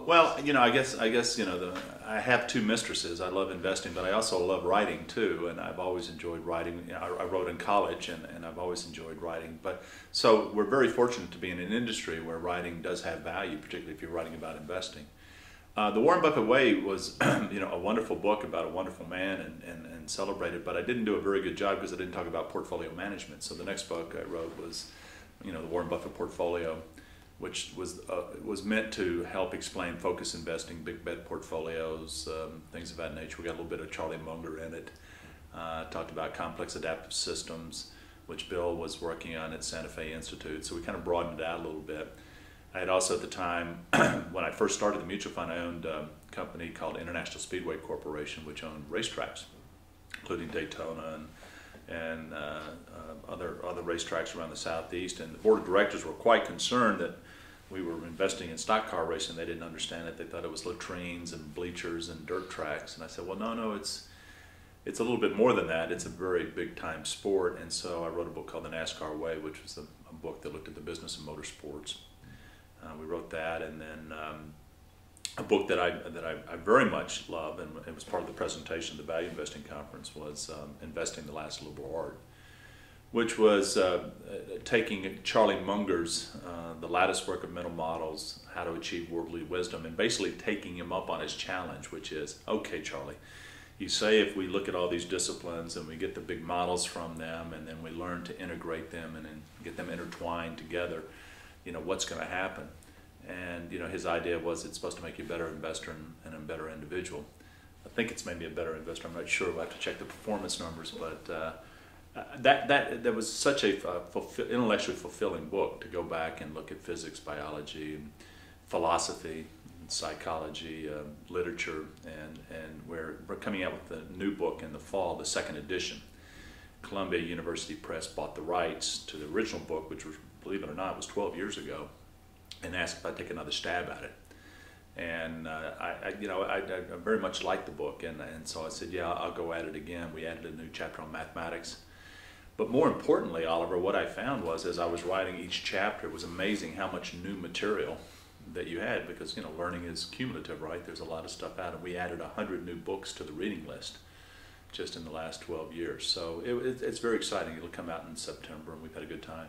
Well, I have two mistresses. I love investing, but I also love writing too, and I've always enjoyed writing. I wrote in college, and I've always enjoyed writing. But so we're very fortunate to be in an industry where writing does have value, particularly if you're writing about investing. The Warren Buffett Way was, a wonderful book about a wonderful man and celebrated, but I didn't do a very good job because I didn't talk about portfolio management. So the next book I wrote was, the Warren Buffett Portfolio, which was meant to help explain focus investing, big bet portfolios, things of that nature. We got a little bit of Charlie Munger in it. Talked about complex adaptive systems, which Bill was working on at Santa Fe Institute. So we kind of broadened it out a little bit. I had also at the time, when I first started the mutual fund, I owned a company called International Speedway Corporation, which owned racetracks, including Daytona and other racetracks around the Southeast. And the board of directors were quite concerned that we were investing in stock car racing. They didn't understand it. They thought it was latrines and bleachers and dirt tracks. And I said, well, no, it's a little bit more than that. It's a very big time sport. And so I wrote a book called The NASCAR Way, which was a book that looked at the business of motorsports. We wrote that, and then a book that I very much love, and it was part of the presentation at the Value Investing Conference, was Investing the Last Liberal Art, which was taking Charlie Munger's The Lattice Work of Mental Models, How to Achieve Worldly Wisdom, and basically taking him up on his challenge, which is, okay, Charlie, you say if we look at all these disciplines and we get the big models from them and then we learn to integrate them and then get them intertwined together, what's going to happen? And his idea was it's supposed to make you a better investor and a better individual. I think it's made me a better investor. I'm not sure. We'll have to check the performance numbers, but that was such a intellectually fulfilling book to go back and look at physics, biology, and philosophy, and psychology, literature, and we're coming out with a new book in the fall, the second edition. Columbia University Press bought the rights to the original book, which was, believe it or not, was 12 years ago, and asked if I'd take another stab at it. And I very much liked the book, and so I said, yeah, I'll go at it again. We added a new chapter on mathematics. But more importantly, Oliver, what I found was, as I was writing each chapter, it was amazing how much new material that you had, because learning is cumulative, right? There's a lot of stuff out, and we added 100 new books to the reading list just in the last 12 years. So it's very exciting. It'll come out in September, and we've had a good time.